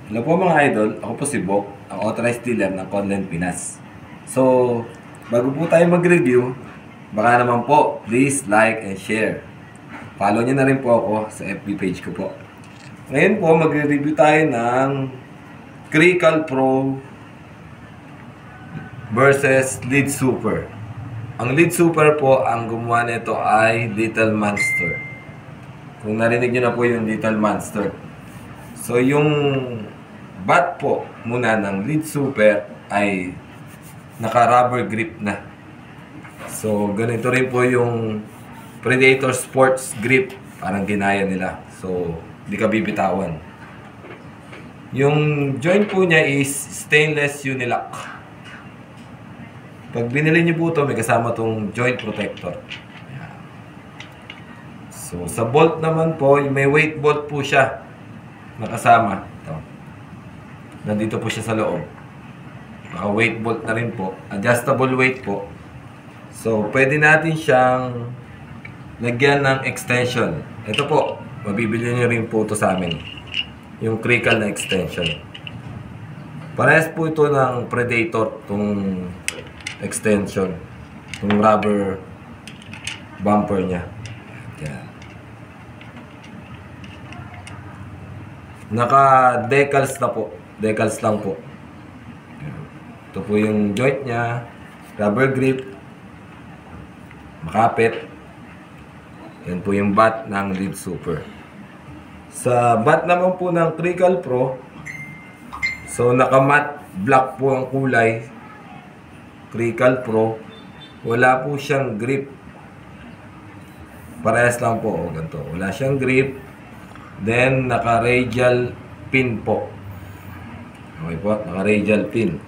Hello po mga idol, ako po si Bok, ang authorized dealer ng Conlen Pinas. So, bago po tayo mag-review, baka naman po, please like and share. Follow nyo na rin po ako sa FB page ko po. Ngayon po, mag-review tayo ng Crical Pro versus Lead Super. Ang Lead Super po, ang gumawa nito ay Little Monster. Kung narinig nyo na po yung Little Monster. So, yung bat po muna ng Lead Super ay naka-rubber grip na. So, ganito rin po yung Predator Sports grip. Parang ginaya nila. So, hindi ka bibitawan. Yung joint po niya is stainless Unilock. Pag binili niyo po ito, may kasama tong joint protector. So, sa bolt naman po, may weight bolt po siya nakasama. Ito. Nandito po siya sa loob. Naka-weight bolt na rin po. Adjustable weight po. So, pwede natin siyang lagyan ng extension. Ito po, mabibili niyo rin po ito sa amin. Yung Crical na extension. Parehas po ito ng Predator, itong extension. Itong rubber bumper niya. Yan. Naka-decals na po. Decals lang po. Ito po yung joint niya. Rubber grip. Makapit. Yan po yung bat ng Lead Super. Sa bat naman po ng Crical Pro, so naka-matte black po ang kulay. Crical Pro. Wala po siyang grip. Parehas lang po. O, ganito. Wala siyang grip. Then, naka-radial pin po. Okay po, naka-radial pin.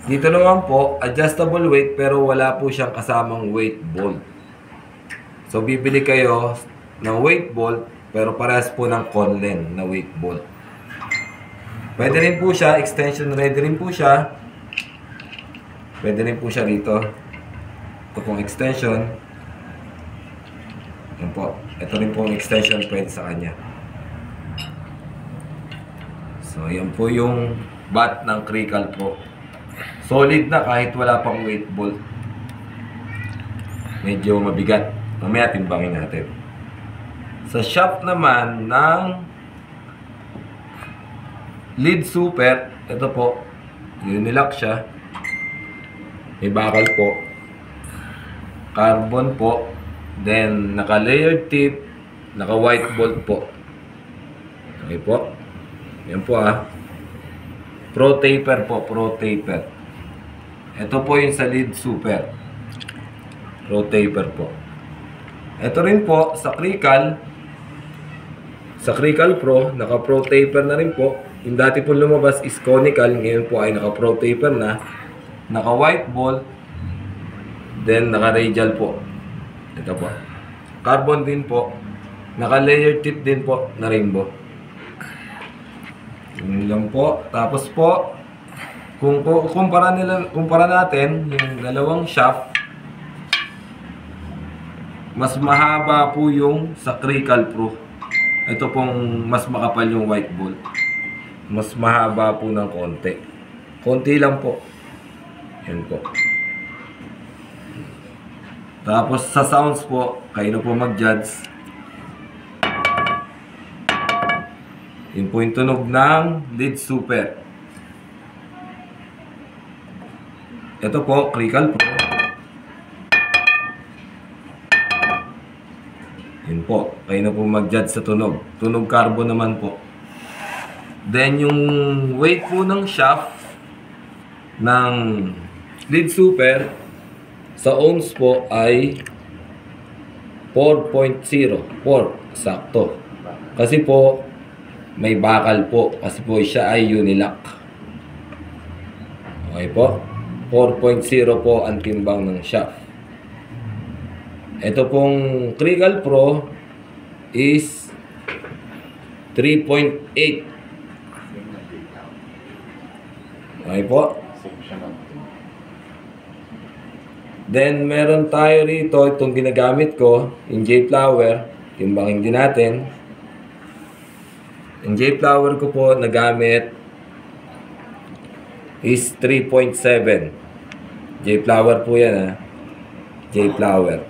Dito naman po, adjustable weight pero wala po siyang kasamang weight bolt. So, bibili kayo ng weight bolt pero parehas po ng Conlen na weight bolt. Pwede rin po siya, extension ready rin po siya. Pwede rin po siya dito. Ito pong extension. Yan po. Ito rin po ang extension pwede sa kanya. So, yan po yung bat ng Crical Pro. Solid na kahit wala pang weight bolt. Medyo mabigat. Mamaya timbangin natin. Sa shop naman ng Lead Super, ito po, Unilock siya. May bakal po. Carbon po. Then, naka-layered tip. Naka-white bolt po. Okay po. Yan po Pro taper po. Pro taper. Ito po yung sa Lead Super. Pro taper po. Ito rin po sa Crical. Sa Crical Pro, naka-pro taper na rin po. Yung dati po lumabas is conical. Ngayon po ay naka-pro taper na. Naka-white bolt. Then, naka-radial po. Ito po. Carbon din po. Naka-layer tip din po na rainbow. Yun lang po. Tapos po, kung kumpara natin yung dalawang shaft, mas mahaba po yung sa Crical Pro. Ito pong mas makapal yung white bolt. Mas mahaba po ng konti. Konti lang po. Yan po. Tapos sa sounds po, kayo na po mag-judge. Yun po yung tunog ng Lead Super. Ito po, Crical Pro. Yun po, kayo na po mag-judge sa tunog. Tunog carbon naman po. Then yung weight po ng shaft ng Lead Super sa ohms po ay 4.0. 4, sakto. Kasi po, may bakal po. Kasi po siya ay Unilock. Okay po. 4.0 po ang timbang ng shaft. Ito pong Crical Pro is 3.8. Okay po. Then, meron tayo rito, itong ginagamit ko, yung J-Flower, timbangin din natin. Ang J-Flower ko po na gamit is 3.7. J-Flower po yan ha. J-Flower.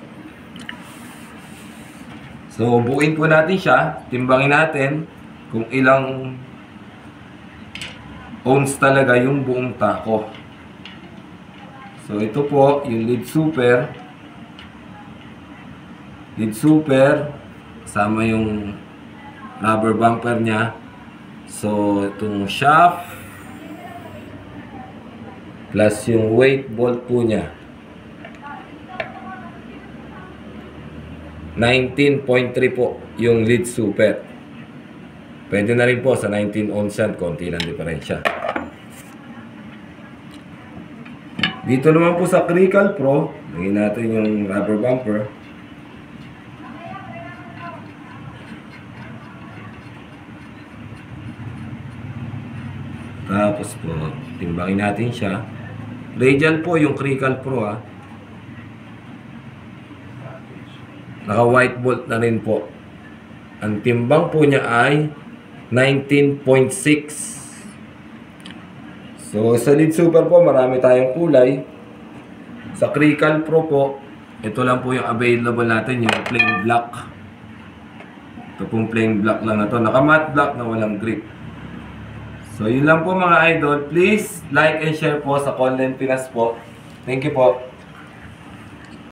So, buuin po natin siya. Timbangin natin kung ilang ounce talaga yung buong tako. So, ito po yung Lead Super. Lead Super. Kasama yung rubber bumper niya. So, itong shaft plus yung weight bolt po niya. 19.3 po yung Lead Super. Pwede na rin po sa 19 ounce yan. Konti lang diferensya. Dito naman po sa Crical Pro, lagyan natin yung rubber bumper. Tapos po, timbangin natin siya. Radial po yung Crical Pro ha. Naka white bolt na rin po. Ang timbang po niya ay 19.6. So sa Lead Super po, marami tayong kulay. Sa Crical Pro po, ito lang po yung available natin, yung plain black. Ito pong plain black lang na to. Naka matte black na walang grip. So, yun lang po mga idol. Please like and share po sa Conlen Pinas po. Thank you po.